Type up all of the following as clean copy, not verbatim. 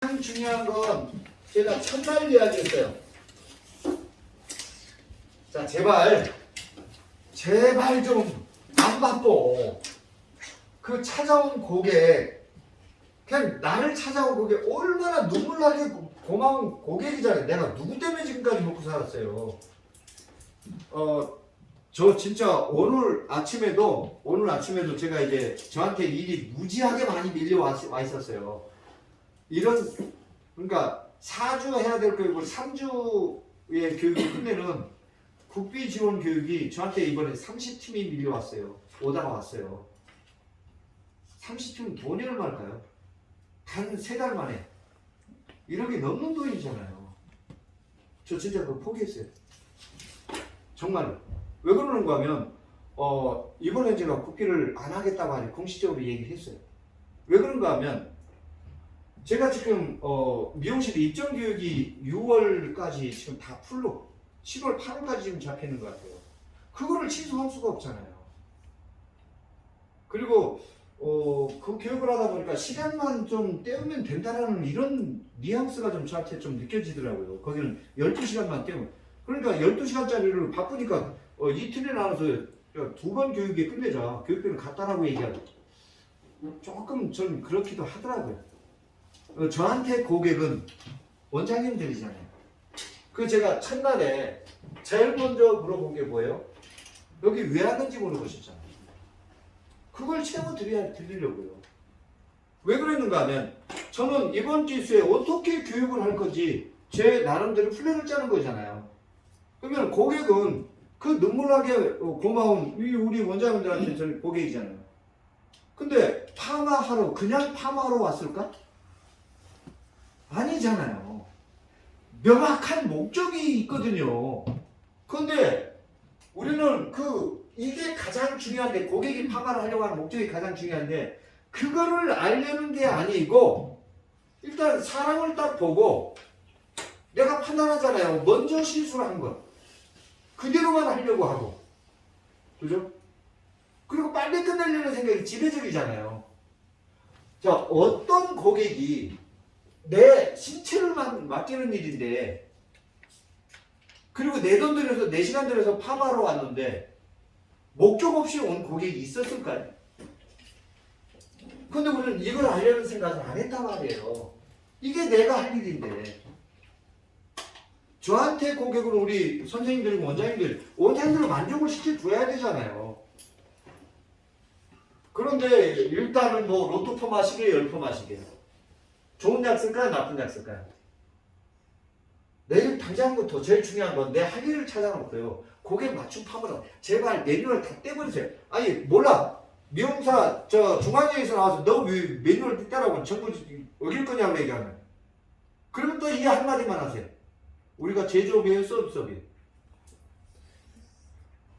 가장 중요한 건 제가 첫날 이야기했어요. 자, 제발 좀 안 바빠. 그 찾아온 고객, 그냥 나를 찾아온 고객 얼마나 눈물나게 고마운 고객이잖아요. 내가 누구 때문에 지금까지 먹고 살았어요. 저 진짜 오늘 아침에도 제가 이제 저한테 일이 무지하게 많이 밀려와 있었어요. 그러니까 4주 해야 될 교육을 3주의 교육을 끝내는 국비 지원 교육이 저한테 이번에 30팀이 밀려왔어요. 오다가 왔어요. 30팀은 돈이 얼마일까요? 단 3달 만에. 1억이 넘는 돈이잖아요. 저 진짜 그거 포기했어요. 정말로. 왜 그러는가 하면 이번에 제가 국비를 안 하겠다고 하니 공식적으로 얘기를 했어요. 왜 그런가 하면 제가 지금 미용실 입점 교육이 6월까지 지금 다 풀로 7월 8월까지 지금 잡혀 있는 것 같아요. 그거를 취소할 수가 없잖아요. 그리고 그 교육을 하다 보니까 시간만 좀 때우면 된다라는 이런 뉘앙스가 좀 저한테 좀 느껴지더라고요. 거기는 12시간만 때우면. 그러니까 12시간짜리를 바쁘니까 이틀에 나눠서 2번 교육에 끝내자. 교육비는 같다라고 얘기하고. 조금 전 그렇기도 하더라고요. 저한테 고객은 원장님들이잖아요. 그 제가 첫날에 제일 먼저 물어본 게 뭐예요? 여기 왜 하는지 물어보셨잖아요. 그걸 드리려고요. 왜 그랬는가 하면 저는 이번 기수에 어떻게 교육을 할 건지 제 나름대로 플랜을 짜는 거잖아요. 그러면 고객은 그 눈물나게 고마운 우리 원장님들한테 저는 고객이잖아요. 근데 그냥 파마하러 왔을까? 아니잖아요. 명확한 목적이 있거든요. 그런데 우리는 이게 가장 중요한데, 고객이 파마를 하려고 하는 목적이 가장 중요한데, 그거를 알려는 게 아니고, 일단 사람을 딱 보고, 내가 판단하잖아요. 먼저 실수를 한 것. 그대로만 하려고 하고. 그죠? 그리고 빨리 끝내려는 생각이 지배적이잖아요. 자, 어떤 고객이 내 신체를 맡기는 일인데, 그리고 내 돈 들여서 4시간 들여서 파마하러 왔는데 목적 없이 온 고객이 있었을까요? 근데 우리는 이걸 알려는 생각을 안 했단 말이에요. 이게 내가 할 일인데. 저한테 고객은 우리 선생님들, 원장님들을 만족을 시켜줘야 되잖아요. 그런데 일단은 로또 표 마시게, 열표 마시게. 좋은 약 쓸까요? 나쁜 약 쓸까요? 내일 당장부터 제일 중요한 건 내 할 일을 찾아놓고요. 고객 맞춤 파버려. 제발 매뉴얼 다 떼버리세요. 아니 몰라. 미용사 중앙회에서 나와서 너 왜 매뉴얼 떼라고 정부 어길 거냐고 얘기하면. 그러면 또 이 한마디만 하세요. 우리가 제조업이에요? 서비스업이에요?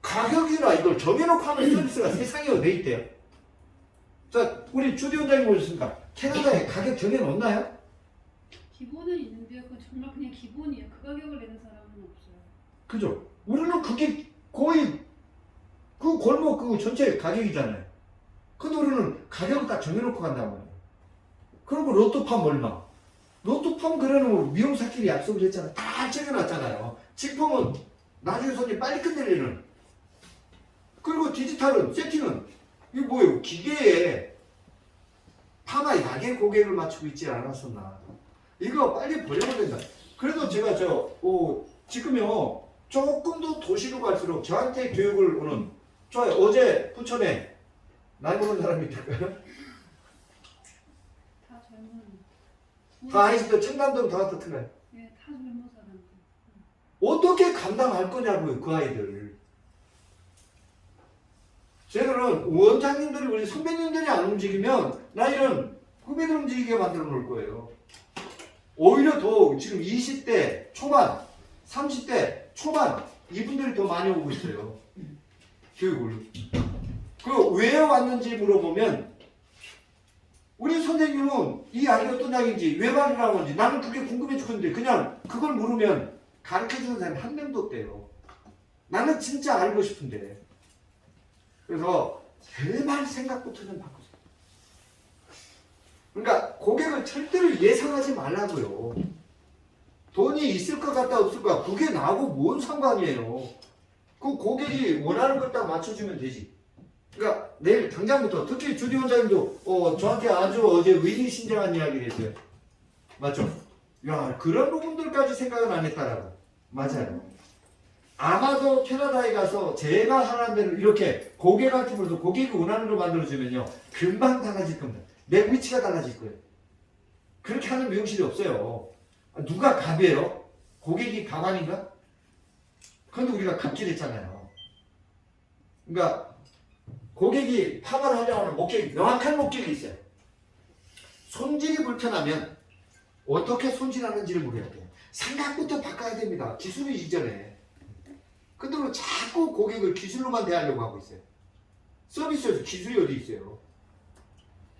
가격이라 이걸 정해놓고 하면 서비스가 세상에 어디 있대요? 자, 우리 주디 원장님 오셨습니까? 캐나다에 가격 정해놓나요? 기본은 있는데요. 그건 정말 그냥 기본이에요. 그 가격을 내는 사람은 없어요. 그죠? 우리는 그게 거의 그 골목 그 전체 가격이잖아요. 근데 우리는 가격을 딱 정해놓고 간단 말이에요. 그리고 로또팜 얼마? 로또팜 그래놓고 미용사끼리 약속을 했잖아요. 다 정해놨잖아요. 직품은 나중에 손님 빨리 끝내려는. 그리고 디지털은, 세팅은 이게 뭐예요? 기계에 파마 약의 고객을 맞추고 있지 않았었나. 이거 빨리 버려야 된다. 그래도 제가 지금요 조금 더 도시로 갈수록 저한테 교육을 오는, 좋아요. 어제 부천에 나이 먹은 사람이 있을까요? 다 젊은. 다 하이스쿨 청담동 다 같은가요? 네, 다 젊은 사람들. 어떻게 감당할 거냐고요, 그 아이들. 저희들은 원장님들이, 우리 선배님들이 안 움직이면 나이는 후배들 움직이게 만들어 놓을 거예요. 오히려 더 지금 20대 초반, 30대 초반 이분들이 더 많이 오고 있어요. 교육을. 왜 왔는지 물어보면 우리 선생님은 이 약이 어떤 약인지 왜 말이라고 하는지 나는 그게 궁금해 죽겠는데 그냥 그걸 물으면 가르쳐주는 사람이 한 명도 없대요. 나는 진짜 알고 싶은데. 그래서 제발 생각부터 좀 바꾸세요. 그러니까 고객을 절대로 예상하지 말라고요. 돈이 있을 것 같다 없을 것 같다 그게 나하고 뭔 상관이에요. 그 고객이 원하는 걸 딱 맞춰주면 되지. 그러니까 내일 당장부터 특히 주디 원장님도 저한테 아주 어제 의미심장한 이야기를 했어요. 맞죠? 야 그런 부분들까지 생각은 안 했다라고. 맞아요. 아마도 캐나다에 가서 제가 하라는 대로 이렇게 고객한테 물어서 고객이 원하는 걸 만들어주면요 금방 달라질 겁니다. 내 위치가 달라질 거예요. 그렇게 하는 미용실이 없어요. 누가 갑이에요? 고객이 갑 아닌가? 그런데 우리가 갑질했잖아요. 그러니까 고객이 파마를 하려고 하는 목적이 명확한 목적이 있어요. 손질이 불편하면 어떻게 손질하는지를 물어야 돼요. 생각부터 바꿔야 됩니다. 기술이 이전에. 근데 왜 자꾸 고객을 기술로만 대하려고 하고 있어요. 서비스에서 기술이 어디 있어요.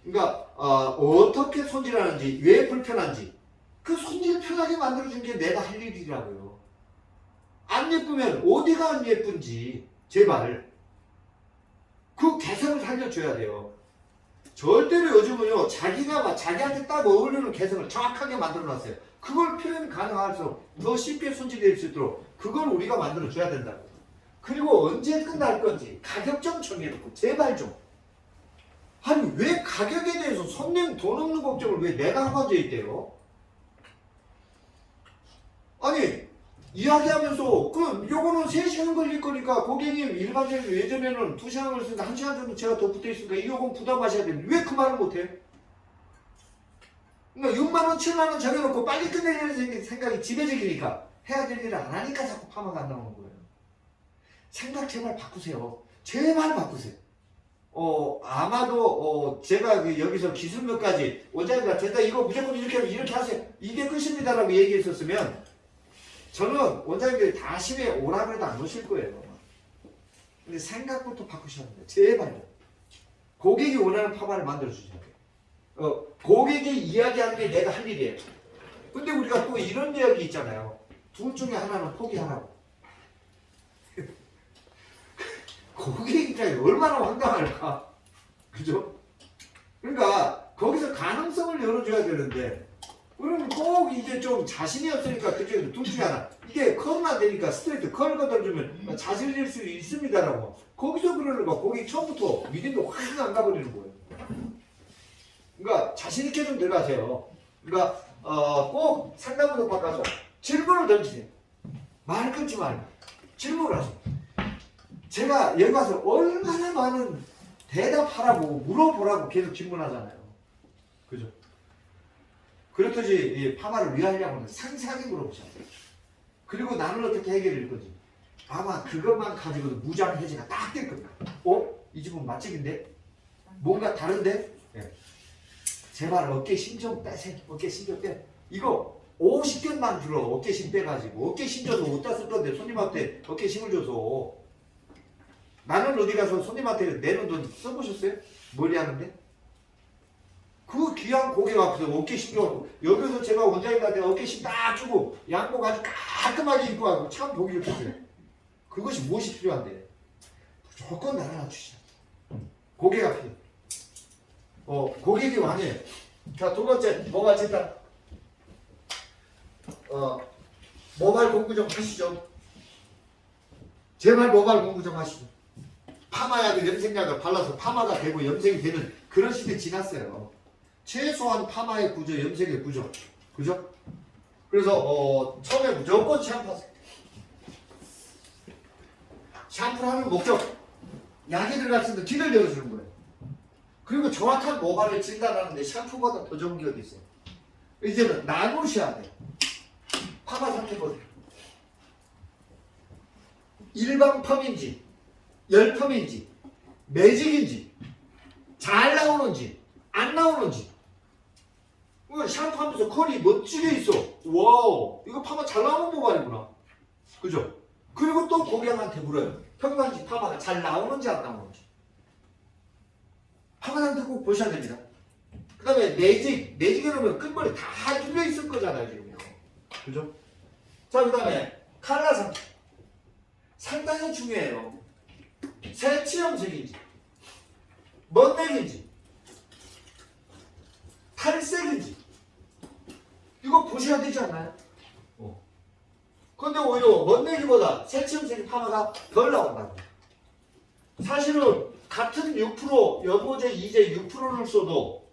그러니까 어떻게 손질하는지 왜 불편한지 그 손질 편하게 만들어준 게 내가 할 일이라고요. 안 예쁘면 어디가 안 예쁜지 제발 그 개성을 살려줘야 돼요. 절대로 요즘은요 자기가 자기한테 딱 어울리는 개성을 정확하게 만들어놨어요. 그걸 표현 가능할수록 더 쉽게 손질될 수 있도록 그걸 우리가 만들어줘야 된다고. 그리고 언제 끝날 건지 가격 좀 정해놓고 제발 좀. 아니 왜 가격에 대해서 손님 돈 없는 걱정을 왜 내가 하고 앉아있대요? 아니 이야기하면서 그럼 요거는 3시간 걸릴 거니까 고객님 일반적으로 예전에는 2시간 걸렸으니까 1시간 정도 제가 더 붙어있으니까 이 요금 부담하셔야 되는데 왜 그 말을 못해? 그러니까 6만원 7만원 정해놓고 빨리 끝내려는 생각이 지배적이니까 해야 될 일을 안 하니까 자꾸 파마가 안 나오는 거예요. 생각 제발 바꾸세요. 제발 바꾸세요. 아마도 제가 여기서 기술 몇 가지 원장님과 됐다 이거 무조건 이렇게 하세요. 이게 끝입니다라고 얘기했었으면 저는 원장님들이 다시에 오라고 해도 안 오실 거예요. 근데 생각부터 바꾸셔야 돼요. 제발요. 고객이 원하는 파마를 만들어주셔야 돼요. 고객이 이야기하는 게 내가 할 일이에요. 근데 우리가 또 이런 이야기 있잖아요. 둘 중에 하나는 포기하라고. 고객 입장에 얼마나 황당할까? 그죠? 그러니까 거기서 가능성을 열어줘야 되는데 그러면 꼭 이제 좀 자신이 없으니까 그중에 둘 중에 하나 이게 컬은 안 되니까 스트레이트 컬 걷어주면 자신일 수 있습니다라고 거기서 그러려고 고객 처음부터 믿음도 확 안 가버리는 거예요. 그러니까 자신있게 좀 들어가세요. 그러니까 꼭 상담으로 바꿔서 질문을 던지세요. 말 끊지 말고 질문을 하세요. 제가 여기 와서 얼마나 많은 대답하라고 물어보라고 계속 질문하잖아요. 그죠? 그렇듯이 이 파마를 위하려면 상세하게 물어보셔야 돼요. 그리고 나는 어떻게 해결할 거지? 아마 그것만 가지고도 무장 해제가 딱 될 겁니다. 이 집은 맛집인데? 뭔가 다른데? 네. 제발 어깨 힘 좀 빼세요. 어깨 힘 좀 빼. 이거 50견만 들어 어깨 힘 빼가지고 어깨 힘 줘서 어디다 쓸 건데 손님한테 어깨 힘을 줘서 나는 어디 가서 손님한테 내는 돈 써보셨어요? 머리 하는데? 그 귀한 고객 앞에서 어깨 힘 줘갖고 여기서 제가 원장님한테 어깨 힘 딱 주고 양복 아주 깔끔하게 입고 가고 참 보기 좋겠어요. 그것이 무엇이 필요한데? 무조건 나를 낮추시죠. 고객 앞에 고객이 왕이에요. 자, 두 번째 뭐가 됐다? 모발 공부 좀 하시죠. 제발 모발 공부 좀 하시죠. 파마약을 염색약을 발라서 파마가 되고 염색이 되는 그런 시대 지났어요. 최소한 파마의 구조, 염색의 구조, 그죠? 그래서 처음에 무조건 샴푸하세요. 샴푸를 하는 목적, 약이 들어갔으면 길을 열어주는 거예요. 그리고 정확한 모발을 진단하는데 샴푸보다 더 좋은 게 어디 있어요? 이제는 나누셔야 돼요. 파마 상태 보세요. 일반 펌인지, 열펌인지, 매직인지, 잘 나오는지, 안 나오는지. 샴푸하면서 컬이 멋지게 있어. 와우, 이거 파마 잘 나오는 모발이구나. 그죠? 그리고 또 고객한테 물어요. 평상시 파마가 잘 나오는지 안 나오는지. 파마 상태 꼭 보셔야 됩니다. 그 다음에 매직에 넣으면 끝머리 다 뚫려 있을 거잖아요, 지금. 그죠? 자, 그 다음에 칼라 상태. 상당히 중요해요. 새치 염색인지, 멋넥인지, 탈색인지 이거 보셔야 되지 않나요? 근데 오히려 멋내기보다 색치염색이 파마가 덜 나온다고. 사실은 같은 6% 연고제 이제 6%를 써도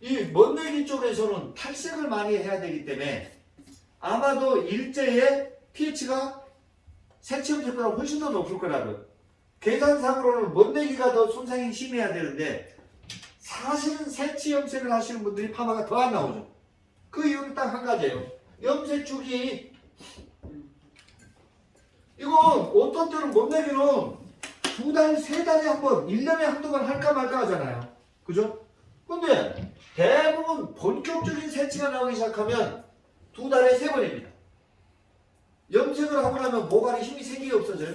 이 멋내기 쪽에서는 탈색을 많이 해야 되기 때문에 아마도 일제의 pH가 색치염색보다 훨씬 더 높을 거라고요. 계산상으로는 멋내기가 더 손상이 심해야 되는데 사실은 색치염색을 하시는 분들이 파마가 더 안 나오죠. 그 이유는 딱 한 가지예요. 염색 주기. 이건 어떤 때는 멋내기는 2달, 3달에 한 번, 1년에 한두 번 할까 말까 하잖아요. 그죠? 근데 대부분 본격적인 색치가 나오기 시작하면 2달에 3번입니다. 염색을 하고 나면 모발에 힘이 생기게 없어져요?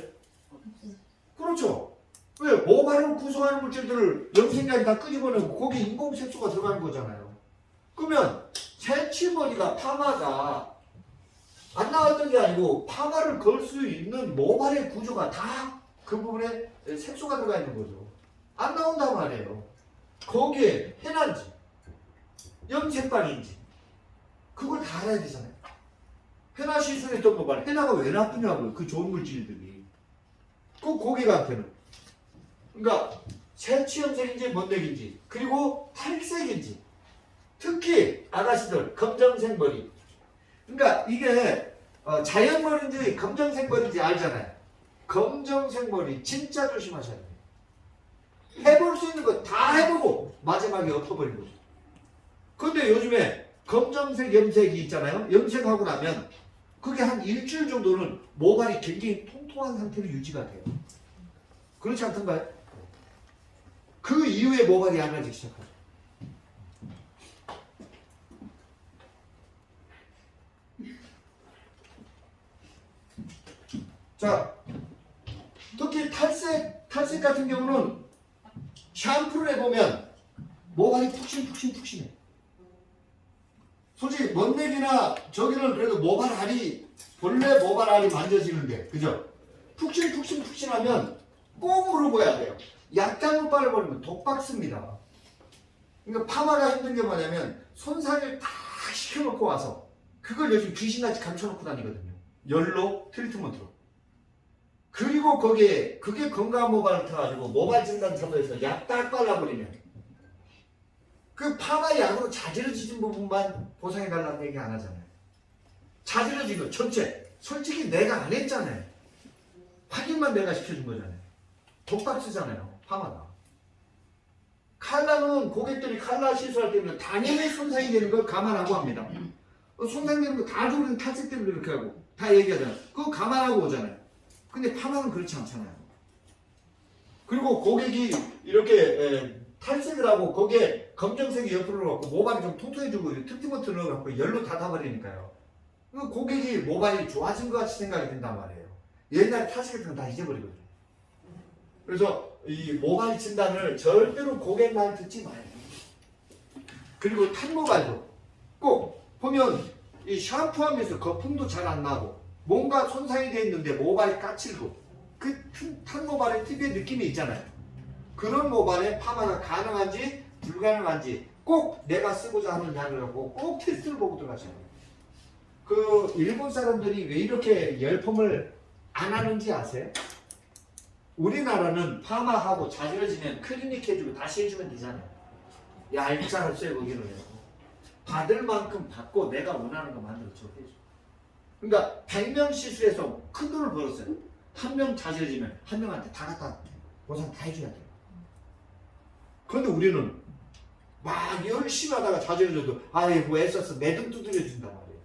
그렇죠. 왜? 모발을 구성하는 물질들을 염색약이 다 끄집어내고 거기 인공색소가 들어가는 거잖아요. 그러면 색치머리가 파마가 안 나왔던 게 아니고 파마를 걸 수 있는 모발의 구조가 다 그 부분에 색소가 들어가 있는 거죠. 안 나온단 말이에요. 거기에 해난지, 염색방인지 그걸 다 알아야 되잖아요. 해나 시술했던 모발, 해나가 왜 나쁘냐고요. 그 좋은 물질들이. 그 고객한테는. 그러니까 색치염색인지 멋내기인지 그리고 탈색인지 특히 아가씨들 검정색 머리. 그러니까 이게 자연머리인지 검정색 머리인지 알잖아요. 검정색 머리 진짜 조심하셔야 돼요. 해볼 수 있는 거 다 해보고 마지막에 엎어버린 거죠. 근데 요즘에 검정색 염색이 있잖아요. 염색하고 나면 그게 한 일주일 정도는 모발이 굉장히 통통한 상태로 유지가 돼요. 그렇지 않던가요? 그 이후에 모발이 안 나기 시작하죠. 자, 특히 탈색 같은 경우는 샴푸를 해보면 모발이 푹신해. 솔직히 멋내기나 저기는 그래도 본래 모발 알이 만져지는데, 그죠? 푹신하면 꼭 물어봐야 돼요. 약장을 빨아버리면 독박습니다. 그러니까 파마가 힘든 게 뭐냐면 손상을 다 시켜놓고 와서 그걸 요즘 귀신같이 감춰놓고 다니거든요. 열로 트리트먼트로. 그리고 거기에 그게 건강한 모발을 타가지고 모발 진단서에서 약 딱 발라버리면 그 파마 약으로 자지러지는 부분만 보상해달라는 얘기 안 하잖아요. 자지러진 거 전체 솔직히 내가 안 했잖아요. 확인만 내가 시켜준 거잖아요. 독박 쓰잖아요. 파마가. 칼라는 고객들이 칼라 시술할 때는 당연히 손상이 되는 걸 감안하고 합니다. 손상되는 거 다 조리는 탈색 때문에 이렇게 하고 다 얘기하잖아요. 그거 감안하고 오잖아요. 근데 파마는 그렇지 않잖아요. 그리고 고객이 이렇게 탈색을 하고 거기에 검정색이 옆으로 넣고 모발이 좀 통통해지고 트리트먼트 넣어갖고 열로 닫아버리니까요. 고객이 모발이 좋아진 것 같이 생각이 든단 말이에요. 옛날에 탈색했던 건 다 잊어버리거든요. 그래서 이 모발 진단을 절대로 고객 말 듣지 마요. 그리고 탄모발도 꼭 보면 이 샴푸하면서 거품도 잘 안 나고 뭔가 손상이 되어 있는데 모발이 까칠고 그 탄모발의 특유의 느낌이 있잖아요. 그런 모발에 파마가 가능한지 불가능한지 꼭 내가 쓰고자 하는 약을 갖고 꼭 테스트를 보고 들어가셔야 돼요. 그 일본 사람들이 왜 이렇게 열펌을 안 하는지 아세요? 우리나라는 파마하고 자지러지면 클리닉 해주고 다시 해주면 되잖아요. 야, 일장 없어요 거기는. 받을 만큼 받고 내가 원하는 거 만들어줘 해줘. 그러니까 100명 시술해서 큰 돈을 벌었어요. 한 명 자지러지면 한 명한테 다 갖다 보상 다 해줘야 돼요. 그런데 우리는 막 열심히 하다가 자지러져도 아이고 애써서 내 등 두드려준단 말이에요.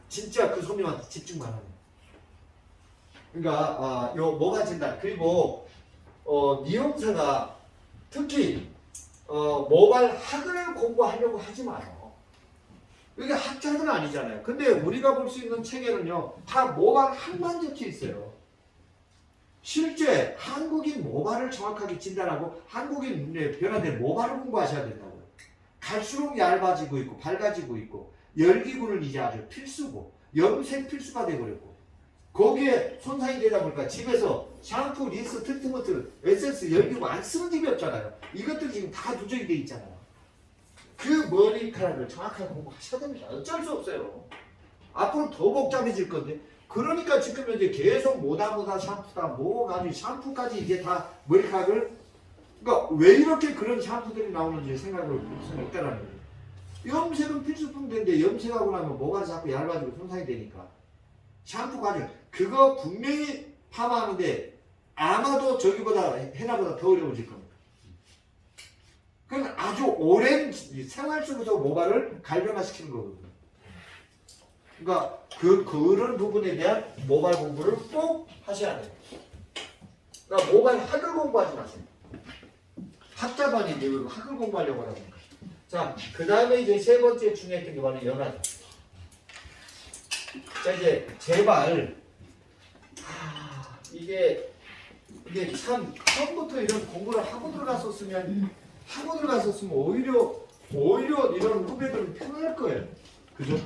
진짜 그 손님한테 집중만 하면. 그러니까 요 모발 진단 그리고 미용사가 특히 모발 학을 공부하려고 하지 마요. 이게 학자들은 아니잖아요. 근데 우리가 볼 수 있는 책에는요 다 모발 학만 적혀 있어요. 실제 한국인 모발을 정확하게 진단하고 한국인의 변화된 모발을 공부하셔야 된다고요. 갈수록 얇아지고 있고 밝아지고 있고 열기구는 이제 아주 필수고 염색 필수가 돼버렸고 거기에 손상이 되다 보니까 집에서 샴푸, 린스, 트리트먼트, 에센스, 열기구 안 쓰는 집이 없잖아요. 이것들 지금 다 누적이 돼 있잖아요. 그 머리카락을 정확하게 공부하셔야 됩니다. 어쩔 수 없어요. 앞으로 더 복잡해질 건데. 그러니까 지금 이제 계속 뭐다 샴푸다 뭐가지 샴푸까지 이제 다 머리카락을 그러니까 왜 이렇게 그런 샴푸들이 나오는지 생각을 했다라는 거예요. 염색은 필수품인데 염색하고 나면 뭐가 자꾸 얇아지고 손상이 되니까 샴푸 과정 그거 분명히 파마하는데 아마도 저기보다 헤나보다 더 어려워질 겁니다. 그건 아주 오랜 생활 속에서 모발을 갈변화시키는 거거든요. 그러니까 그런 부분에 대한 모발 공부를 꼭 하셔야 돼요. 그러니까 모발 학을 공부하지 마세요. 학자반이 이제 학을 공부하려고 하니까. 자, 그 다음에 이제 세 번째 중요했던 게 바로 연화죠. 자, 이제 제발 이게 참 처음부터 이런 공부를 하고 들어갔었으면 오히려 이런 후배들은 편할 거예요. 그죠?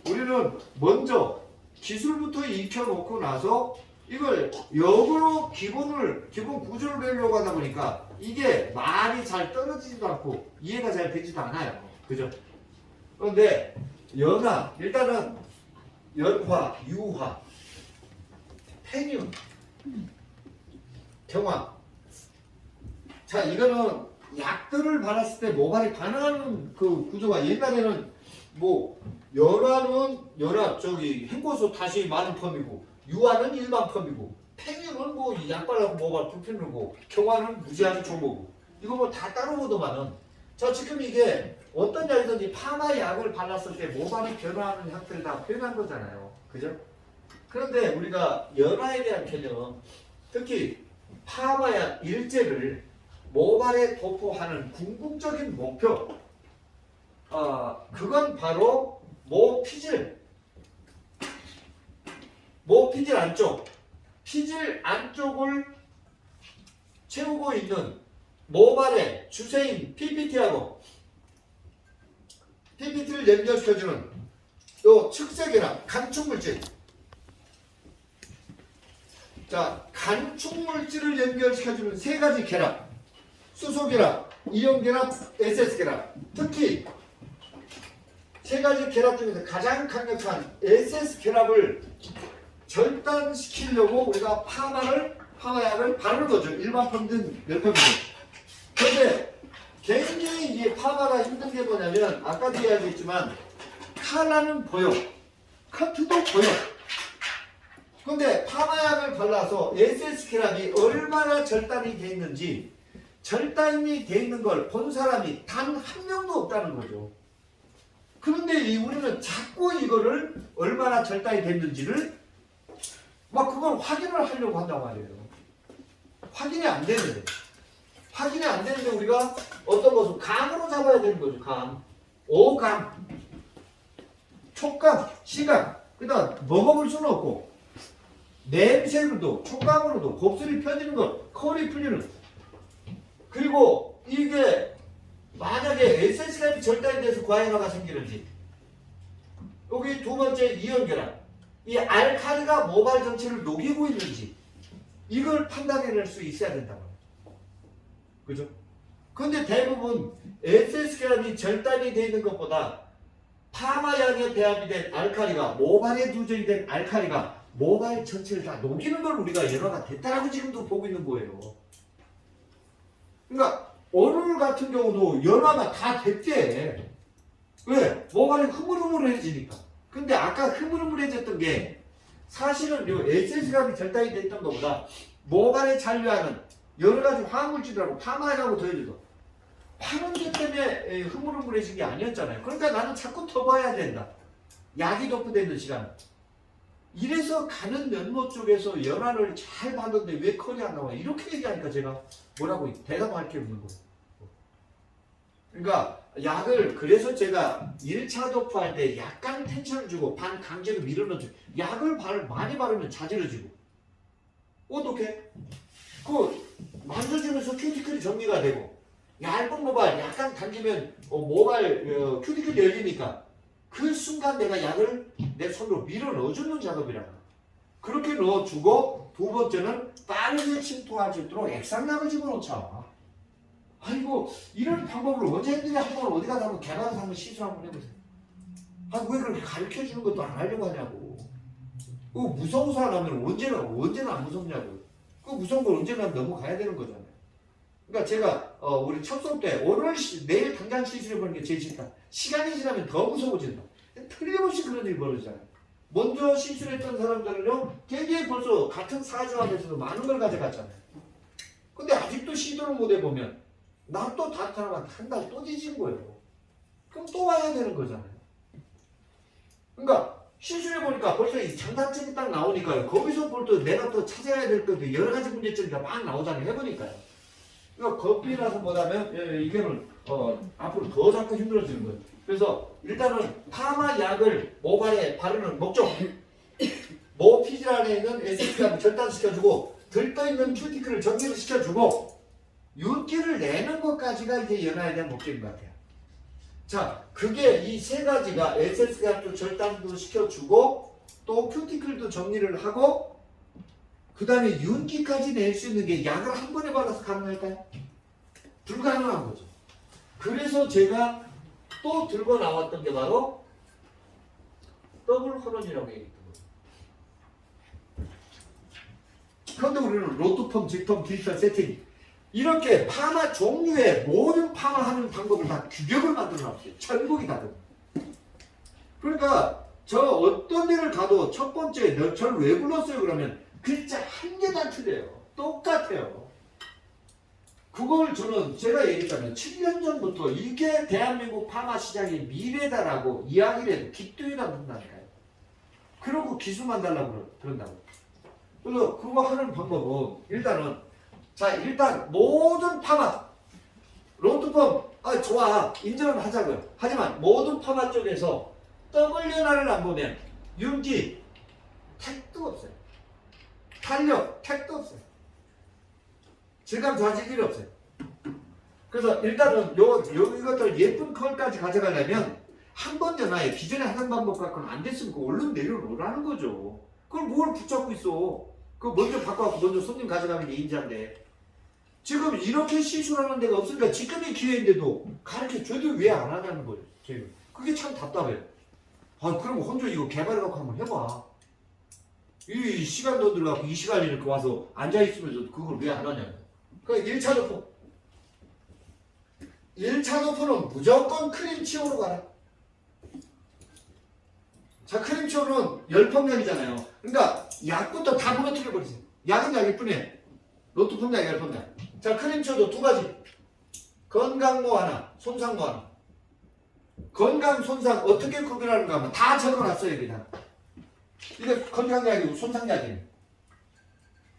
우리는 먼저 기술부터 익혀놓고 나서 이걸 역으로 기본 구조를 배우려고 하다 보니까 이게 말이 잘 떨어지지도 않고 이해가 잘 되지도 않아요. 그죠? 그런데 연화, 일단은 연화, 유화, 팽윤, 경화. 자, 이거는 약들을 발랐을 때 모발이 반응하는 그 구조가 옛날에는 뭐 연화 저기 헹궈서 다시 많은 펌이고 유화는 일반 펌이고 팽이는 뭐 약 발라고 모발 불편하고 경화는 무지하게 좋고 이거 뭐 다 따로 보더만은 자 지금 이게 어떤 약이든지 파마 약을 발랐을 때 모발이 변화하는 형태를 다 표현한 거잖아요. 그죠? 그런데 우리가 연화에 대한 개념 특히 파마약 일제를 모발에 도포하는 궁극적인 목표 그건 바로 모피질 안쪽 피질 안쪽을 채우고 있는 모발의 주세인 PPT하고 PPT를 연결시켜주는 요 측색이랑 간축물질 자 간축물질을 연결시켜주는 세 가지 결합 수소결합, 이온결합, SS결합 특히 세 가지 결합 중에서 가장 강력한 SS결합을 절단시키려고 우리가 파마약을 바르는 거죠. 일반 펌든 몇 펌이든. 그런데 굉장히 이게 파마가 힘든 게 뭐냐면 아까도 이야기했지만 칼라는 보여. 커트도 보여. 그런데 파마약을 발라서 SS결합이 얼마나 절단이 돼 있는지 절단이 돼 있는 걸 본 사람이 단 한 명도 없다는 거죠. 그런데 우리는 자꾸 이거를 얼마나 절단이 됐는지를 막 그걸 확인을 하려고 한단 말이에요. 확인이 안 되는데. 확인이 안 되는데 우리가 어떤 것을 감으로 잡아야 되는 거죠. 감. 오감. 촉감, 시감. 그다음 먹어볼 수는 없고 냄새로도 촉감으로도 곱슬이 펴지는 것, 컬이 풀리는 그리고 이게 만약에 SS결합이 절단이 돼서 과잉화가 생기는지 여기 두 번째 이온결합 이 알칼리가 모발 전체를 녹이고 있는지 이걸 판단해낼 수 있어야 된다고 그죠? 그런데 대부분 SS결합이 절단이 되어 있는 것보다 파마약에 배합이 된 알칼리가 모발에 누적이 된 알칼리가 모발 전체를 다 녹이는 걸 우리가 연화가 됐다라고 지금도 보고 있는 거예요. 그러니까 오늘 같은 경우도 연화가 다 됐대. 왜? 모발이 흐물흐물해지니까. 근데 아까 흐물흐물해졌던 게 사실은 요 SS결합이 절단이 됐던 것보다 모발에 잔류하는 여러 가지 화학물질하고 파마약하고 더해져서 파는데 때문에 흐물흐물해진 게 아니었잖아요. 그러니까 나는 자꾸 더 봐야 된다. 약이 도포되는 시간. 이래서 가는 면모 쪽에서 연화를 잘 봤는데 왜 컬이 안 나와? 이렇게 얘기하니까 제가 뭐라고 대답할 게 없는 거예요. 그러니까 약을 그래서 제가 1차 도포할 때 약간 텐션을 주고 반 강제로 밀어넣죠. 약을 많이 바르면 자지러지고 어떻게? 그 만져주면서 큐티클이 정리가 되고 얇은 모발 약간 당기면 모발 큐티클이 열리니까 그 순간 내가 약을 내 손으로 밀어 넣어주는 작업이라고. 그렇게 넣어주고 두 번째는 빠르게 침투할 수 있도록 액상약을 집어넣자. 아이고 이런 방법을 원장님들이 한번 어디 가서 한번 개발해서 한번 시술 한번 해보세요. 아 왜 그렇게 가르쳐 주는 것도 안 하려고 하냐고. 그 무서워서 안 하면 언제나 안 무섭냐고. 그 무서운 걸 언제나 넘어가야 되는 거잖아요. 그러니까 제가 우리 첫 수업 때 오늘 내일 당장 시술해보는 게 제일 싫다. 시간이 지나면 더 무서워진다. 틀림없이 그런 일이 벌어지잖아요. 먼저 시술했던 사람들은요 되게 벌써 같은 사주안에서도 많은 걸 가져갔잖아요. 근데 아직도 시도를 못 해보면 나 또 다른 사람한테 한 달 또 뒤진 거예요. 그럼 또 와야 되는 거잖아요. 그러니까 시술해보니까 벌써 이 장단점이 딱 나오니까요. 거기서 또 내가 또 찾아야 될 것도 여러 가지 문제점이 막 나오잖아요. 해보니까요. 그러니까 겁이라서 뭐냐면 이거는 앞으로 더 자꾸 힘들어지는 거예요. 그래서 일단은 파마 약을 모발에 바르는 목적 모피질 안에 있는 에센스를 절단시켜주고 들떠있는 큐티클을 정리를 시켜주고 윤기를 내는 것까지가 이제 연화에 대한 목적인 것 같아요. 자, 그게 이 세 가지가 에센스가 절단도 시켜주고 또 큐티클도 정리를 하고 그 다음에 윤기까지 낼 수 있는 게 약을 한 번에 발라서 가능할까요? 불가능한 거죠. 그래서 제가 또 들고 나왔던 게 바로 더블 헐원이라고 얘기했던 거예요. 그런데 우리는 로트펌, 직펌, 디지털 세팅 이렇게 파마 종류의 모든 파마하는 방법을 다 규격을 만들어 놨어요. 전국이 다들. 그러니까 저 어떤 데를 가도 첫 번째 저를 왜 불렀어요 그러면 글자 한 개도 안 틀려요. 똑같아요. 그걸 저는 제가 얘기했다면 7년 전부터 이게 대한민국 파마 시장의 미래다라고 이야기를 해도 깃두이나 묻는다니까요. 그러고 기수만 달라고 그런다고. 그래서 그거 하는 방법은 일단 모든 파마 로트펌 좋아 인정은 하자고요. 하지만 모든 파마 쪽에서 더블 연화를 안 보면 윤기 택도 없어요. 탄력 택도 없어요. 질감 좋아질 일이 없어요. 그래서 일단은 이것들 예쁜 컬까지 가져가려면 한 번 연화에 기존에 하던 방법 갖고는 안 됐으면 그 얼른 내려놓으라는 거죠. 그걸 뭘 붙잡고 있어. 그거 먼저 바꿔갖고 먼저 손님 가져가는 게 인지한데 지금 이렇게 시술하는 데가 없으니까 지금의 기회인데도 가르쳐줘도 왜 안 하냐는 거예요. 그게 참 답답해요. 그럼 혼자 이거 개발해갖고 한번 해봐. 이 시간도 들어가고 이 시간에 이렇게 와서 앉아있으면서 그걸 왜 안 하냐고. 그러니까 1차 도포. 1차 도포는 무조건 크림치오로 가라. 자, 크림치오는 열펌약이잖아요. 그러니까 약부터 다 무너뜨려버리세요. 약은 약일 뿐이에요. 로트펌 약, 열펌 약. 자, 크림치오도 두 가지. 건강모 하나, 손상모 하나. 건강, 손상 어떻게 구별하는가 하면 다 적어놨어요, 그냥. 이게 건강약이고 손상약이에요.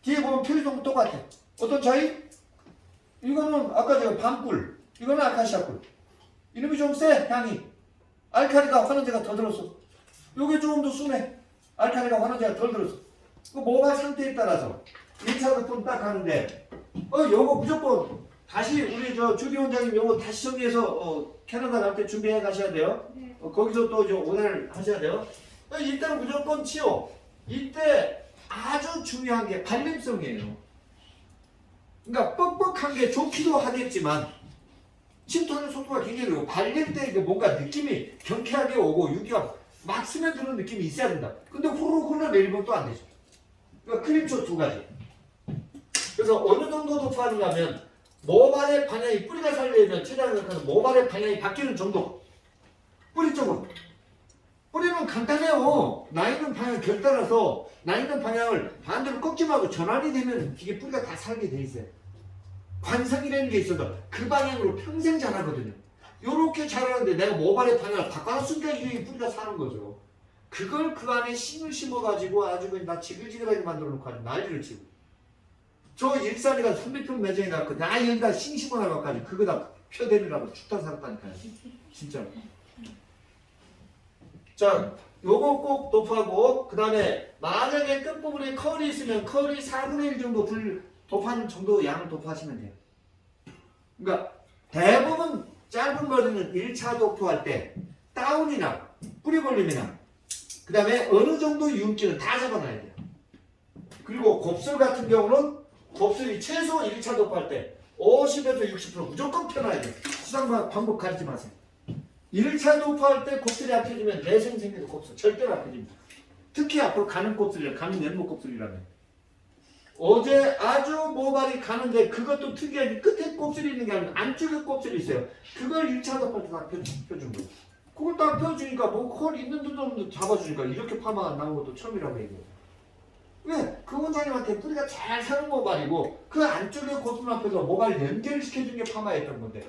뒤에 보면 표시도 똑같아. 어떤 차이? 이거는 아까 제가 밤꿀, 이거는 아카시아꿀. 이름이 좀 세, 향이. 알칼리가 환원제가 더 들었어. 요게 조금 더 순해. 알칼리가 환원제가 덜 들었어. 그 모발 상태에 따라서 1차 도포는 딱 하는데 요거 무조건 다시 우리 주디 원장님 요거 다시 정리해서 캐나다 갈 때 준비해 가셔야 돼요. 네. 거기서 또 오늘 하셔야 돼요. 일단 무조건 치워. 이때 아주 중요한 게 발림성이에요. 그러니까 뻑뻑한 게 좋기도 하겠지만 침투하는 속도가 굉장히 느리고 발릴 때 뭔가 느낌이 경쾌하게 오고 유기가 막 스며드는 느낌이 있어야 된다. 근데 후루룩 흘러내리면 또 안 되죠. 그러니까 크림초 두 가지. 그래서 어느 정도 도포하는가 하면 모발의 방향이 뿌리가 살려면 최대한 생각하는 모발의 방향이 바뀌는 정도. 뿌리 쪽으로. 뿌리는 간단해요. 나 있는 방향 결단해서 나 있는 방향을 반대로 꺾지 말고 전환이 되면 이게 뿌리가 다 살게 돼 있어요. 관성이라는 게 있어서 그 방향으로 평생 자라거든요. 요렇게 자라는데 내가 모발의 방향을 바꿔놨으니까 이게 뿌리가 사는 거죠. 그걸 그 안에 심을 심어가지고 아주 그냥 나 지글지글하게 만들어 놓고 아주 난리를 치고. 저 일산이가 300평 매장에 나갔고 나 여기다 싱 심어놔가지고 그거 다 펴대느라고 죽다 살았다니까요. 진짜로. 자, 요거 꼭 도포하고 그 다음에 만약에 끝부분에 컬이 있으면 컬이 4분의 1 정도 도포하는 정도 양을 도포하시면 돼요. 그러니까 대부분 짧은 머리는 1차 도포할 때 다운이나 뿌리 벌림이나 그 다음에 어느 정도 윤기는 다 잡아놔야 돼요. 그리고 곱슬 같은 경우는 곱슬이 최소 1차 도포할 때 50에서 60% 무조건 펴놔야 돼. 시상 방법 가리지 마세요. 1차 도포할 때 곱슬이 안 펴지면 내생 생겨도 곱슬 절대로 안 펴집니다. 특히 앞으로 가는 곱슬이라 가는 연목 곱슬이라면 어제 아주 모발이 가는데 그것도 특이하게 끝에 곱슬이 있는 게 아니라 안쪽에 곱슬이 있어요. 그걸 1차 도포할 때 다 펴준 거예요. 그걸 딱 펴주니까 뭐 홀 있는 듯 없는 듯 잡아주니까 이렇게 파마가 나온 것도 처음이라고 얘기해요. 왜? 그 원장님한테 뿌리가 잘 사는 모발이고 그 안쪽에 곱슬 앞에서 모발 연결시켜준 게 파마였던 건데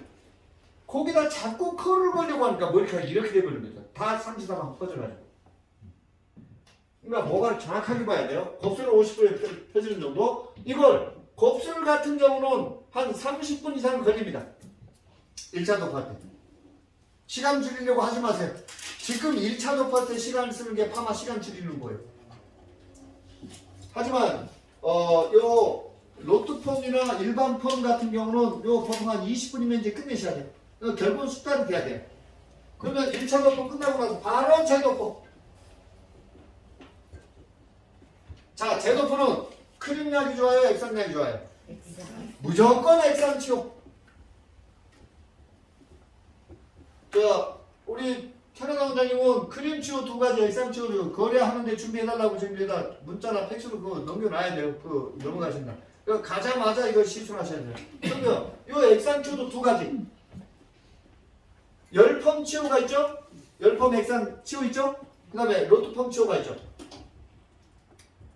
거기다 자꾸 컬을 걸려고 하니까 머리카락이 이렇게 돼버린 거죠. 다 삼지다만 퍼져가지고. 그러니까 모발을 정확하게 봐야 돼요. 곱슬을 50% 펴지는 정도. 이걸 곱슬 같은 경우는 한 30분 이상 걸립니다. 1차 도포할 때. 시간 줄이려고 하지 마세요. 지금 1차 도포할 때 시간 쓰는 게 파마 시간 줄이는 거예요. 하지만 요 로트펌이나 일반 펌 같은 경우는 요 보통 한 20분이면 이제 끝내셔야 돼요. 결국은 숙달이 돼야 돼요. 그러면 1차 도포 끝나고 나서 바로 재도포. 자, 재도포는 크림약이 좋아요? 액상약이 좋아요? 무조건 액상 치료. 우리 캐나다 원장님은 크림 치료 2가지, 액상 치료 거래하는데 준비해달라고 지금 여기다 문자나 팩스로 그거 넘겨놔야 돼요. 그 넘어가신다. 가자마자 이거 시술하셔야 돼요. 그러면 이 액상 치료도 2가지. 열펌 치료가 있죠? 열펌 액상 치료 있죠? 그 다음에 로트펌 치료가 있죠?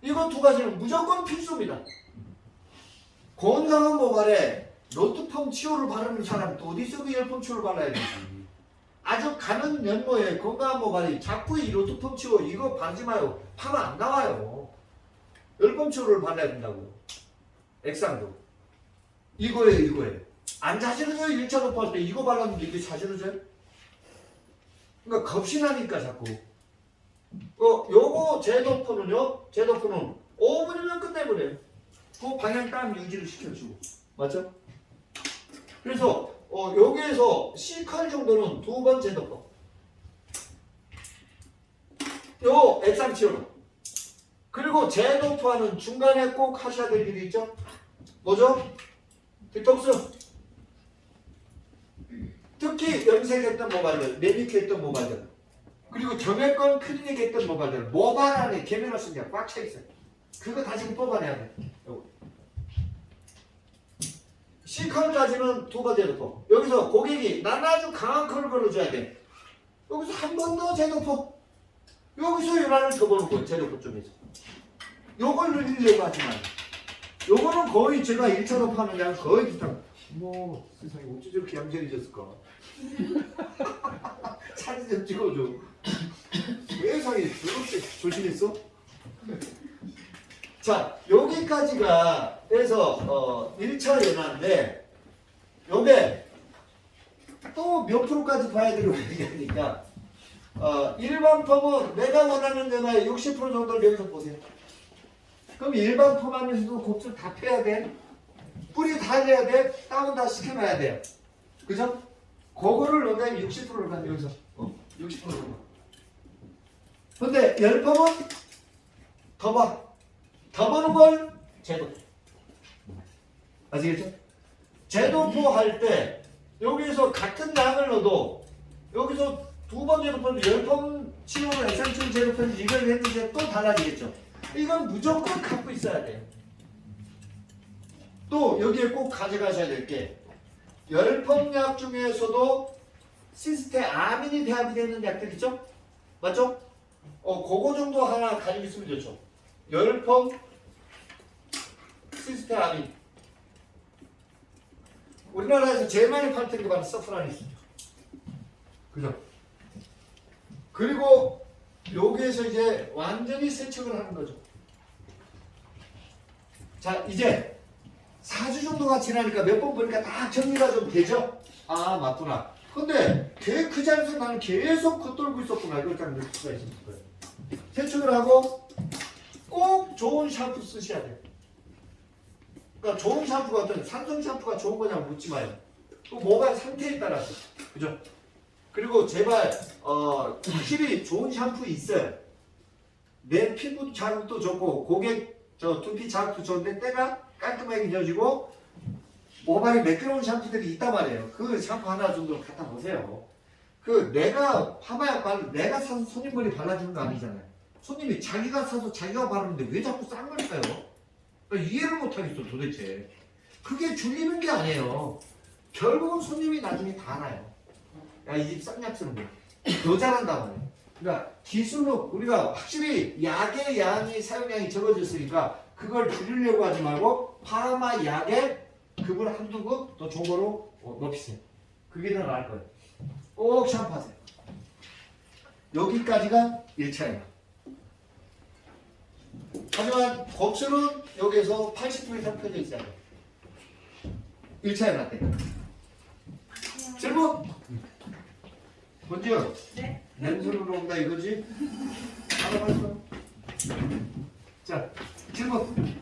이거 2가지는 무조건 필수입니다. 건강한 모발에 로트펌 치료를 바르는 사람이 또 어디서 그 열펌 치료를 발라야 되지? 아주 가는 연모에 건강한 모발이 자꾸 이 로트펌 치료 이거 바르지 마요. 파마 안 나와요. 열펌 치료를 발라야 된다고요. 액상도. 이거예요. 안 자지러져요. 1차 도포할 때 이거 발랐는데 이게 자지러져요? 그러니까 겁신하니까 자꾸. 요거 제도포는요. 제도포는 5분이면 끝내버려요. 그 방향 딱 유지를 시켜주고. 맞죠? 그래서 여기에서 C컬 정도는 2번 제도포. 요 액상 치료는. 그리고 제도포하는 중간에 꼭 하셔야 될 일이 있죠? 뭐죠? 디톡스. 특히 염색했던 모발들, 매니큐어했던 모발들, 그리고 정액권 클리닉했던 모발들, 모발 안에 계면활성제가 꽉 차 있어요. 그거 다시 뽑아내야 돼. C컬까지는 2번 제도포. 여기서 고객이 난 아주 강한 컬을 걸어줘야 돼. 여기서 한 번 더 제도포. 여기서 유난을 더 보는 거예요. 제도포 쪽에서. 요걸 늘리려고 하지 마요. 요거는 거의 제가 1차 도포하는 양 거의 비슷한. 뭐 세상에 어찌 저렇게 얌전해졌을까? 사진 좀 찍어줘. 세상에 저렇게 조심했어? 자, 여기까지가 해서 1차 연화인데 요게 또 몇 프로까지 봐야 되는 얘기하니까 일반 펌은 내가 원하는 연화의 60% 정도를 여기서 보세요. 그럼 일반 펌 하면서도 곱슬 다 펴야 돼. 뿌리 달려야 돼. 다운 다 시켜놔야 돼요. 그죠? 그거를 원장님 60%를 간 여기서 60%로. 근데 열펌은 더 봐. 더 보는 걸 제도포. 아시겠죠? 제도포 할 때 여기서 같은 양을 넣어도 여기서 2번 제도포는 열펌 치료를 액상 치료 제도포는 이걸 했는데 또 달라지겠죠? 이건 무조건 갖고 있어야 돼요. 또 여기에 꼭 가져가셔야 될 게 열펌약 중에서도 시스테아민이 배합이 되는 약들 있죠? 맞죠? 그거 정도 하나 가지고 있으면 좋죠. 열펌 시스테아민. 우리나라에서 제일 많이 팔 때 바로 서프라니스죠. 그죠? 그리고 여기에서 이제 완전히 세척을 하는 거죠. 자, 이제 4주 정도가 지나니까 몇 번 보니까 다 정리가 좀 되죠? 아, 맞구나. 근데 그 자리에서 나는 계속 겉돌고 있었구나. 이걸 딱 느낄 수가 있을 거예요. 세척을 하고 꼭 좋은 샴푸 쓰셔야 돼요. 그러니까 좋은 샴푸가 어떤 삼성 샴푸가 좋은 거냐고 묻지 마요. 또 모발 상태에 따라서. 그죠? 그리고 제발 확실히 좋은 샴푸 있어요. 내 피부 자극도 좋고 고객 두피 자극도 좋은데 때가 깔끔하게 지워지고 모발이 매끄러운 샴푸들이 있단 말이에요. 그 샴푸 하나 정도 갖다 보세요. 그 내가 파마약 내가 사서 손님 머리 발라주는 거 아니잖아요. 손님이 자기가 사서 자기가 바르는데 왜 자꾸 싼 걸까요? 그러니까 이해를 못하겠어 도대체. 그게 줄이는 게 아니에요. 결국은 손님이 나중에 다 알아요. 야, 이 집 쌍약 쓰는 거. 더 잘한다 말이에요. 그러니까 기술로 우리가 확실히 약의 양이 사용량이 적어졌으니까 그걸 줄이려고 하지 말고 파마 약의 급을 한두 급 더 좋은 거로 높이세요. 그게 더 나을 거예요. 꼭 샴푸하세요. 여기까지가 1차예요. 하지만 곱슬은 여기에서 80% 이상 펴져 있어야 돼요. 1차에 났대. 질문! 먼저 네. 냄새로 온다 이거지? 알아봤어? 자, 질문!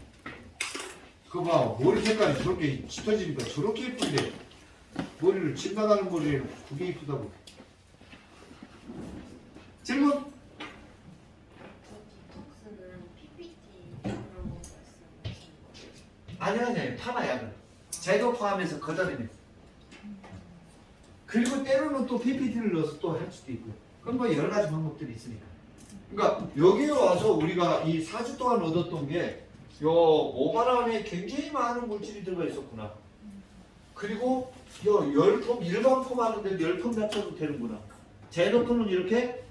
그거 봐, 머리 색깔이 저렇게 짙어지니까 저렇게 예쁜데 머리를 집 나가는 머리에 그게 예쁘다고. 질문! 디톡스는 PPT 그런 거 말씀하시는 아니요. 파마약은 제도 포함해서 걷어내면. 그리고 때로는 또 PPT를 넣어서 또 할 수도 있고요. 그건 뭐 여러 가지 방법들이 있으니까. 그러니까 여기에 와서 우리가 이 4주 동안 얻었던 게 요 모발 안에 굉장히 많은 물질이 들어가 있었구나. 그리고 요 열폼 일반 폼 하는데 열폼 잡혀도 되는구나. 제도포는 이렇게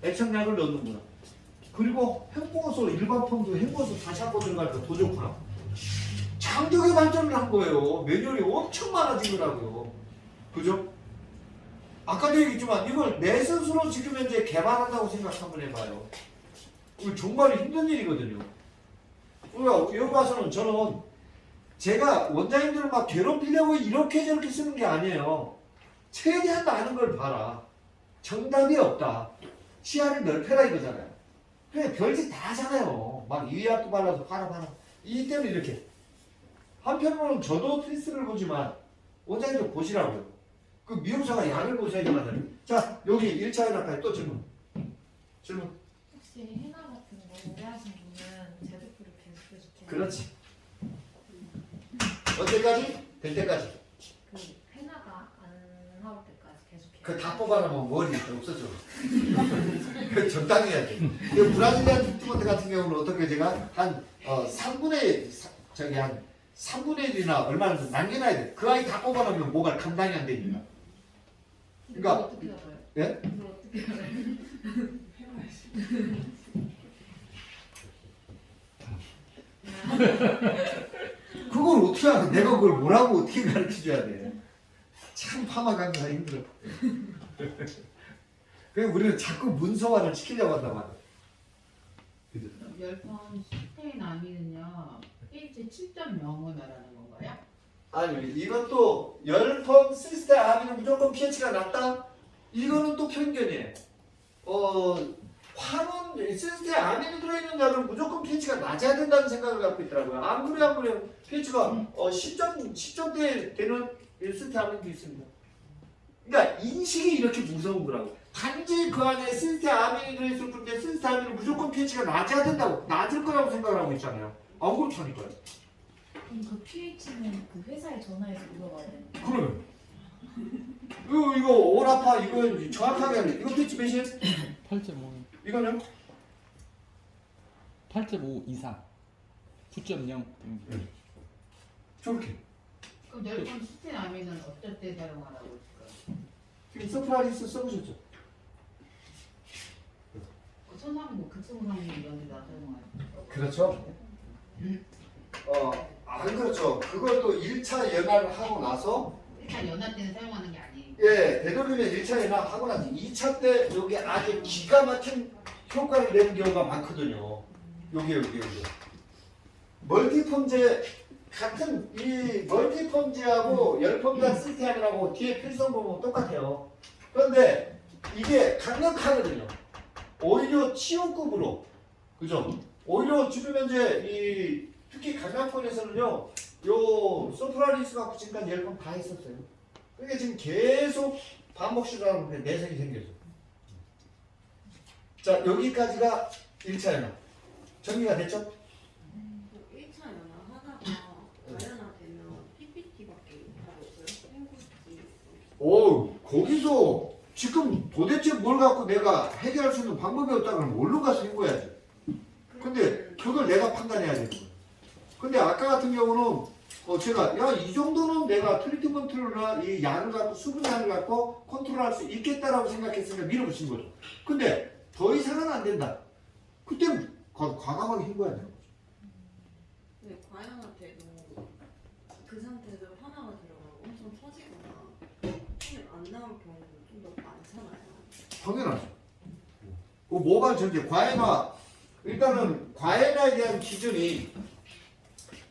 액션약을 넣는구나. 그리고 헹궈서 일반 폼도 헹궈서 다시 한번 들어가니까 더 좋구나. 장벽의 발전을 한 거예요. 매뉴얼이 엄청 많아진 거라고요. 그죠? 아까도 얘기했지만 이걸 내 스스로 지금 현재 개발한다고 생각 한번 해봐요. 이거 정말 힘든 일이거든요. 여기 와서는 저는 제가 원장님들을 막 괴롭히려고 이렇게 저렇게 쓰는 게 아니에요. 최대한 많은 걸 봐라. 정답이 없다. 시야를 넓혀라 이거잖아요. 그래 별짓 다 하잖아요. 막 이약도 발라서 봐라. 이 때문에 이렇게. 한편으로는 저도 테스트를 보지만 원장님도 보시라고요. 그 미용사가 양을 보셔야 되거든요. 자, 여기 1차에 나까지 또 질문. 혹시 해나 같은 거 오래 하신 분은 제도표를 계속 해주세요. 그렇지. 언제까지? 될 때까지. 그 해나가 안 나올 때까지 계속 해요. 그 다 뽑아놓으면 머리 없어져. 그 적당히 해야 돼. 그 브라질리안 트리트먼트 같은 경우는 어떻게 제가 한 3분의 한 3분의 1이나 얼마나 좀 남겨놔야 돼. 그 아이 다 뽑아놓으면 뭐가 감당이 안 되니까. 그러니까 이거 어떻게 알아요? 예? 이거 어떻게 알아요? 그걸 어떻게 알아? 내가 그걸 뭐라고 어떻게 가르쳐줘야 돼? 참 파마 강사가 힘들어. 그래서 우리는 자꾸 문서화를 시키려고 한단 말이야. 그죠? 열번 스테인 아미는요 일제 7.0을 말하는 건가요? 아니 이것도 열펌 시스템 아미는 무조건 pH가 낮다? 이거는 또 편견이에요. 화는 시스템 아미는 들어있는 약은 무조건 pH가 낮아야 된다는 생각을 갖고 있더라고요. 안 그래요. pH가 10점대 되는 시스템 아미도 있습니다. 그러니까 인식이 이렇게 무서운 거라고. 단지 그 안에 시스템 아미이 들어있을 뿐인데 시스템 아미는 무조건 pH가 낮아야 된다고. 낮을 거라고 생각을 하고 있잖아요. 안 그렇다니까요. 그럼 그 PH는 그 회사에 전화해서 물어봐야 되는 거예요? 그러면 이거 오라파 이거 정확하게 하네. 이거 pH 몇이에요? 8.5 이거는 8.5 이상 9.0 저렇게. 그럼 열번 스테인 아미는 어떨 때 사용하라고 했을까요? 지금 서프라리스 써보셨죠? 천상고 뭐 극성상고 이런 데다 사용하요. 그렇죠. 안 그렇죠. 그것도 1차 연화를 하고 나서 일단 연화 때는 사용하는 게 아니에요. 예, 되도록이면 1차 연화 하고 나서 2차 때 여기 아주 기가 막힌 효과를 내는 경우가 많거든요. 여기. 멀티펌제 같은 이 멀티펌제하고 열펌제 시스템이라고 뒤에 필성 보면 똑같아요. 그런데 이게 강력하거든요. 오히려 치유급으로, 그죠? 오히려 지금 현재 이 특히 강남권에서는요, 요 소프라리스 갖고 지금까지 열번 다 했었어요. 그러니까 지금 계속 반복시도하는 데 내성이 생겨서. 자, 여기까지가 1차 연화. 정리가 됐죠? 1차 연화 하다가 가연화 되면 PPT가 거기서 지금 도대체 뭘 갖고 내가 해결할 수 있는 방법이 없다 그러면 뭘로 가서 해봐야지. 근데 그걸 내가 판단해야 되는 거야. 근데 아까 같은 경우는 제가 야 이 정도는 내가 트리트먼트나 이 양을 갖고 수분 양을 갖고 컨트롤할 수 있겠다라고 생각했으니까 밀어붙인 거죠. 근데 더 이상은 안 된다. 그때는 과감하게 힘봐야 되는 거죠. 근데 과연한테도 그 상태에서 하나가 들어가고 엄청 터지거나 손이 안 나올 경우도 좀 더 많잖아요. 당연하죠. 그 모발 전제 과해나 일단은 과해나에 대한 기준이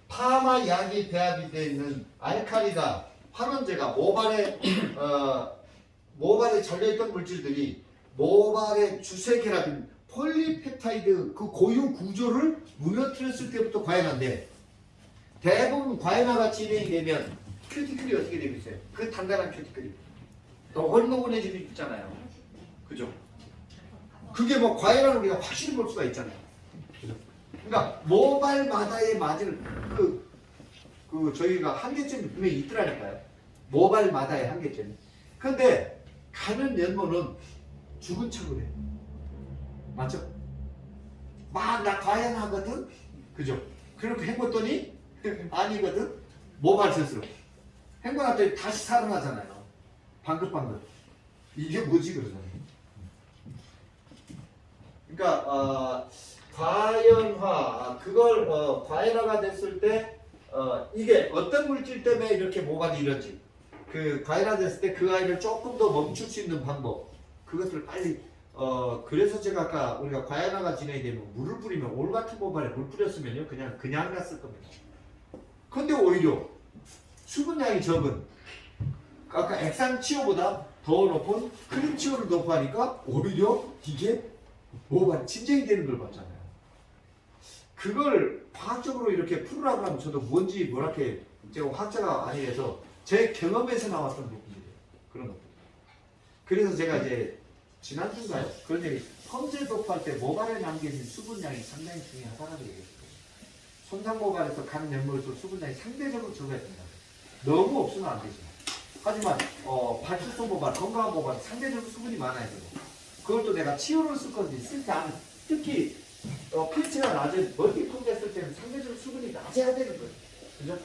파마 약이 배합이 되어 있는 알칼리가 환원제가 모발에 잘려있던 물질들이 모발의 주세계라든 폴리펩타이드 그 고유 구조를 무너뜨렸을 때부터 과해나인데 대부분 과해나가 진행이 되면 큐티클이 어떻게 되고 있어요? 그 단단한 큐티클이 너글너글해지고 있잖아요. 그죠? 그게 뭐 과해라는 우리가 확실히 볼 수가 있잖아요. 그죠? 그러니까 모발마다의 맞을 저희가 한계점이 분명히 있더라니까요. 모발마다의 한계점이. 근데 가는 연모는 죽은 척을 해. 맞죠? 막 나 과연하거든? 그죠? 그렇게 해봤더니 아니거든? 모발 스스로. 헹궈놨더니 다시 살아나잖아요. 방긋방긋. 이게 뭐지 그러잖아요. 그러니까 과연화 그걸 과연화가 됐을 때 이게 어떤 물질 때문에 이렇게 모발이 이런지 그 과연화 됐을 때 그 아이를 조금 더 멈출 수 있는 방법 그것을 빨리 그래서 제가 아까 우리가 과연화가 진행이 되면 물을 뿌리면 올 같은 모발에 물 뿌렸으면요 그냥 갔을 겁니다. 근데 오히려 수분량이 적은 아까 액상치오보다 더 높은 크림치오를 넣고하니까 오히려 이게 모발이 진정이 되는 걸 봤잖아요. 그걸 과학적으로 이렇게 풀으라고 하면 저도 뭔지 뭐랄게 제가 화학자가 아니라서 제 경험에서 나왔던 부분이에요. 그런 것들. 그래서 제가 이제 지난주인가요? 그런 얘기 펌제 도포할 때 모발에 남겨진 수분량이 상당히 중요하다고 얘기했어요. 손상 모발에서 간 연물에서 수분량이 상대적으로 적어야 된다. 너무 없으면 안 되죠. 하지만 발수성 모발, 건강한 모발은 상대적으로 수분이 많아야 되고 그걸 또 내가 치료를 쓸 건지 쓸 때 안 특히 pH가 낮은 멀티펌제 쓸 때는 상대적으로 수분이 낮아야 되는 거예요. 그죠?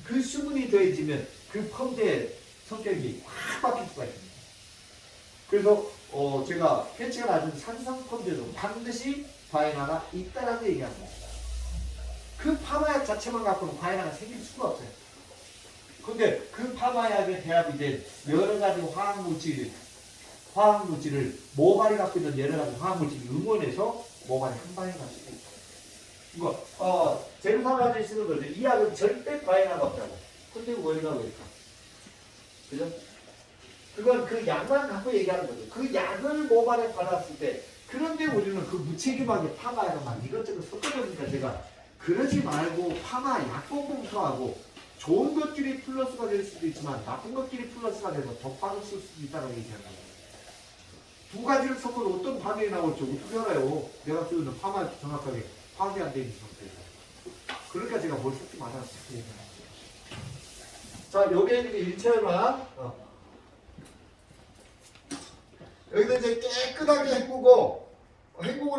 그 수분이 더해지면 그 펌제의 성격이 확 바뀔 수가 있습니다. 그래서 제가 pH가 낮은 산성 펌제도 반드시 과연화가 있다라고 얘기합니다. 그 파마약 자체만 갖고는 과연화가 생길 수가 없어요. 근데 그 파마약에 배합이 된 여러 가지 화학물질을 모발이 갖고 있는 여러 가지 화학물질을 응원해서 모발이 한 방에 갈 수도 있어요. 이거 제루살렘에 쓰는 거죠. 이 약은 절대 과연화가 없다고. 근데 원리가 왜일까? 그죠? 그건 그 약만 갖고 얘기하는 거죠. 그 약을 모발에 받았을 때 그런데 우리는 그 무책임하게 파마약을 막 이것저것 섞어버리니까 제가 그러지 말고 파마 약공부터 하고 좋은 것끼리 플러스가 될 수도 있지만 나쁜 것끼리 플러스가 돼서 덕방을 쓸 수도 있다고 얘기하는 거예요. 두 가지를 섞어도 어떤 반응이 나올지 어떻게 알아요? 내가 쓰는 파마 정확하게 파악이 안 되는 상태에서. 그러니까 제가 뭘 섞지 말아서 얘기하는 거죠. 자, 요게 이제 일체화만 여기다 이제 깨끗하게 헹구고 헹구고